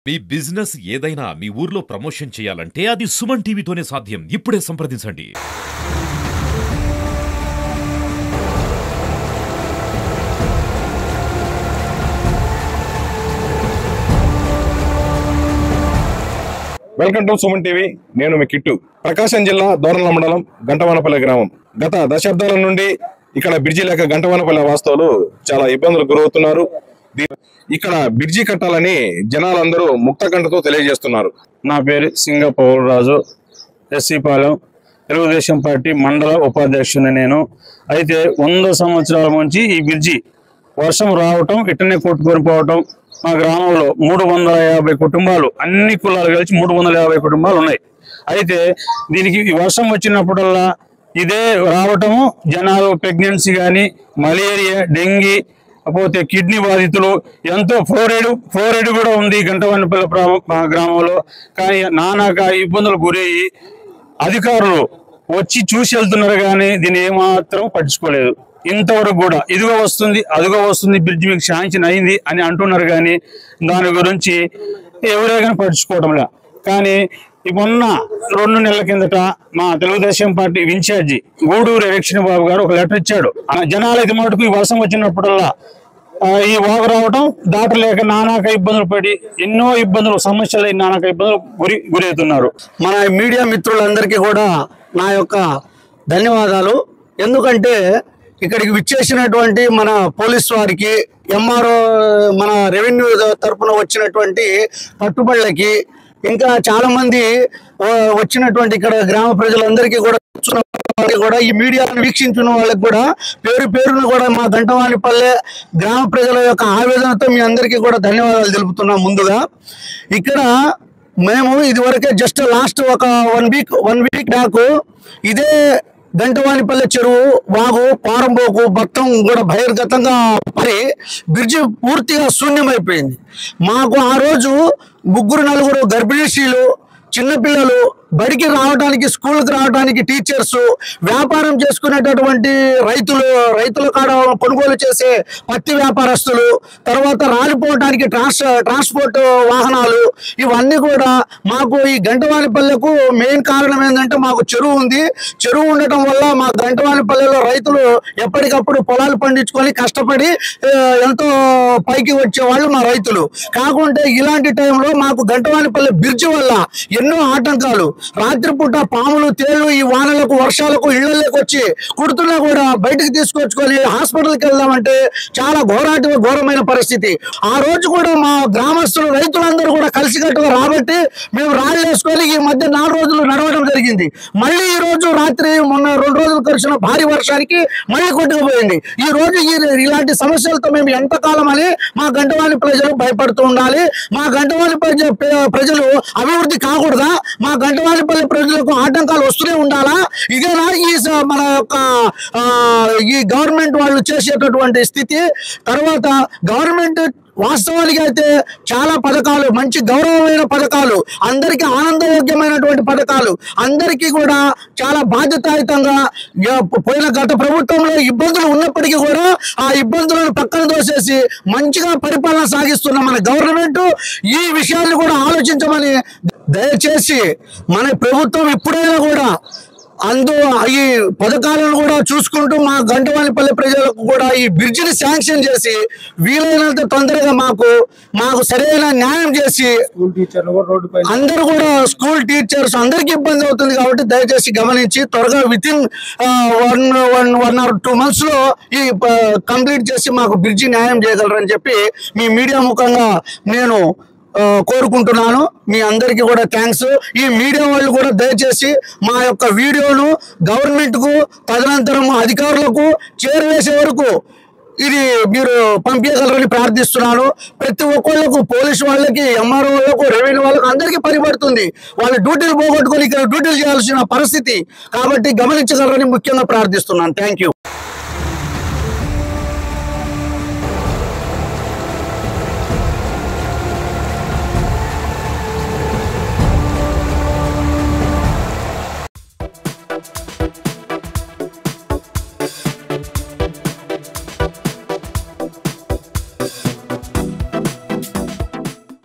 మీ business ఏదైనా మీ ఊర్లో promotion చేయాలంటే అది సుమన్ టీవీతోనే సాధ్యం. ఇప్పుడే సంప్రదించండి. Welcome to Suman TV. నేను మీ కిట్టు. ప్రకాశం జిల్లా దోర్నల మండలం గంటవానపల్లి గ్రామం. గత దశాబ్దాల నుండి ఇక్కడ బ్రిడ్జి లేక గంటవానపల్లి వాస్తవులు చాలా ఇబ్బందులు గురవుతున్నారు. ఇక్కడ బ్రిడ్జి కట్టాలని జనాలందరూ ముక్తకంఠతో తెలియజేస్తున్నారు. నా పేరు సింగ పౌలరాజు, ఎస్సీపాలెం, తెలుగుదేశం పార్టీ మండల ఉపాధ్యక్షుని నేను. అయితే 100 సంవత్సరాల నుంచి ఈ బ్రిడ్జి వర్షం రావటం ఇట్టనే కొట్టుకొని పోవటం. మా గ్రామంలో 350 కుటుంబాలు, అన్ని కులాలు కలిసి 350 కుటుంబాలు ఉన్నాయి. అయితే దీనికి వర్షం వచ్చినప్పుడల్లా ఇదే రావటము, జనాలు ప్రెగ్నెన్సీ కానీ, మలేరియా, డెంగీ, పోతే కిడ్నీ బాధితులు, ఎంతో ఫ్లోరైడ్ కూడా ఉంది గంటవానపల్లి గ్రామంలో. కానీ నానాక ఇబ్బందులు గురయ్యి అధికారులు వచ్చి చూసి వెళ్తున్నారు, కానీ దీన్ని ఏమాత్రం పట్టించుకోలేదు. ఇంతవరకు కూడా ఇదిగో వస్తుంది అదిగో వస్తుంది, బ్రిడ్జ్ మీకు శాంక్షన్ అయింది అని అంటున్నారు, కానీ దాని గురించి ఎవరే కానీ పట్టించుకోవడంలే. కానీ మొన్న 2 నెలల కిందట మా Telugu Desam party incharge Gudur election Babu గారు ఒక లెటర్ ఇచ్చాడు. జనాలైతే మటుకు ఈ వర్షం వచ్చినప్పుడల్లా ఈ వాగు రావటం దాటలేక నానాక ఇబ్బందులు పడి ఎన్నో ఇబ్బందులు, సమస్యలు, నానాక ఇబ్బందులు గురవుతున్నారు. మన మీడియా మిత్రులందరికీ కూడా నా యొక్క ధన్యవాదాలు. ఎందుకంటే ఇక్కడికి విచ్చేసినటువంటి మన పోలీస్ వారికి, ఎంఆర్ఓ, మన రెవెన్యూ తరఫున వచ్చినటువంటి పట్టుబడులకి, ఇంకా చాలా మంది వచ్చినటువంటి ఇక్కడ గ్రామ ప్రజలందరికీ కూడా ఈ మీడియాను వీక్షించిన వాళ్ళకి కూడా పేరు పేరును కూడా మా గంటవానిపల్లె గ్రామ ప్రజల యొక్క ఆవేదనతో మీ అందరికీ కూడా ధన్యవాదాలు తెలుపుతున్నాం. ముందుగా ఇక్కడ మేము ఇదివరకే జస్ట్ లాస్ట్ ఒక వన్ వీక్ బ్యాక్ ఇదే గంటవానిపల్లె చెరువు, వాగు, పారంబోకు మొత్తం కూడా బహిర్గతంగా పడి బ్రిడ్జి పూర్తిగా శూన్యమైపోయింది. మాకు ఆ రోజు 3-4 గర్భిణీ స్త్రీలు, చిన్నపిల్లలు, బడికి రావడానికి, స్కూల్కి రావడానికి టీచర్స్, వ్యాపారం చేసుకునేటటువంటి రైతుల కాడ కొనుగోలు చేసే పత్తి వ్యాపారస్తులు, తర్వాత రాలిపోవడానికి ట్రాన్స్పోర్ట్ వాహనాలు, ఇవన్నీ కూడా మాకు ఈ గంటవానిపల్లెకు మెయిన్ కారణం ఏంటంటే మాకు చెరువు ఉంది. చెరువు ఉండటం వల్ల మా గంటవానిపల్లెలో రైతులు ఎప్పటికప్పుడు పొలాలు పండించుకొని కష్టపడి ఎంతో పైకి వచ్చేవాళ్ళు మా రైతులు. కాకుంటే ఇలాంటి టైంలో మాకు గంటవానిపల్లె బ్రిడ్జి వల్ల ఎన్నో ఆటంకాలు, రాత్రిపూట పాములు, తేళ్లు ఈ వానలకు, వర్షాలకు ఇళ్లలోకి వచ్చి కుడుతున్నా కూడా బయటకు తీసుకొచ్చుకొని హాస్పిటల్కి వెళ్దామంటే చాలా ఘోరమైన పరిస్థితి. ఆ రోజు కూడా మా గ్రామస్తులు, రైతులందరూ కూడా కలిసికట్టుగా రాబట్టి మేము రాళ్ళు వేసుకొని ఈ మధ్య 4 రోజులు నడవడం జరిగింది. మళ్ళీ ఈ రోజు రాత్రి, మొన్న 2 రోజులు కురిసిన భారీ వర్షానికి మళ్ళీ కొట్టుకుపోయింది. ఈ రోజు ఇలాంటి సమస్యలతో మేము ఎంతకాలం అని మా గంటవాని ప్రజలు భయపడుతూ ఉండాలి. మా గంటవాని ప్రజలు అభివృద్ధి కాకూడదా? మా గంటవానిపల్లి ప్రజలకు ఆటంకాలు వస్తూనే ఉండాలా? ఇదేనా ఈ మన యొక్క ఈ గవర్నమెంట్ వాళ్ళు చేసేటటువంటి స్థితి? తర్వాత గవర్నమెంట్ వాస్తవానికి అయితే చాలా పథకాలు, మంచి గౌరవమైన పథకాలు, అందరికీ ఆనందయోగ్యమైనటువంటి పథకాలు, అందరికీ కూడా చాలా బాధ్యతాయుతంగా పోయిన గత ప్రభుత్వంలో ఇబ్బందులు ఉన్నప్పటికీ కూడా ఆ ఇబ్బందులను పక్కన దోసేసి మంచిగా పరిపాలన సాగిస్తున్న మన గవర్నమెంట్ ఈ విషయాన్ని కూడా ఆలోచించమని దయచేసి మన ప్రభుత్వం ఎప్పుడైనా కూడా ఈ పథకాలను కూడా చూసుకుంటూ మా గంటవానిపల్లి ప్రజలకు కూడా ఈ బ్రిడ్జిని శాంక్షన్ చేసి వీలైనంత తొందరగా మాకు సరైన న్యాయం చేసి, అందరూ కూడా స్కూల్ టీచర్స్ అందరికీ ఇబ్బంది అవుతుంది కాబట్టి దయచేసి గమనించి త్వరగా వితిన్ 1 or 2 months లో ఈ కంప్లీట్ చేసి మాకు బ్రిడ్జి న్యాయం చేయగలరని చెప్పి మీ మీడియా ముఖంగా నేను కోరుకుంటున్నాను. మీ అందరికీ కూడా థ్యాంక్స్. ఈ మీడియా వాళ్ళు కూడా దయచేసి మా యొక్క వీడియోను గవర్నమెంట్కు, తదనంతరం అధికారులకు చేరవేసే వరకు ఇది మీరు పంపించగలరని ప్రార్థిస్తున్నాను. ప్రతి ఒక్కళ్ళకు, పోలీసు వాళ్ళకి, ఎంఆర్ఓ వాళ్ళకు, రెవెన్యూ వాళ్ళకు అందరికీ పని పడుతుంది. వాళ్ళు డ్యూటీలు పోగొట్టుకొని ఇక్కడ డ్యూటీలు చేయాల్సిన పరిస్థితి కాబట్టి గమనించగలరని ముఖ్యంగా ప్రార్థిస్తున్నాను. Thank you.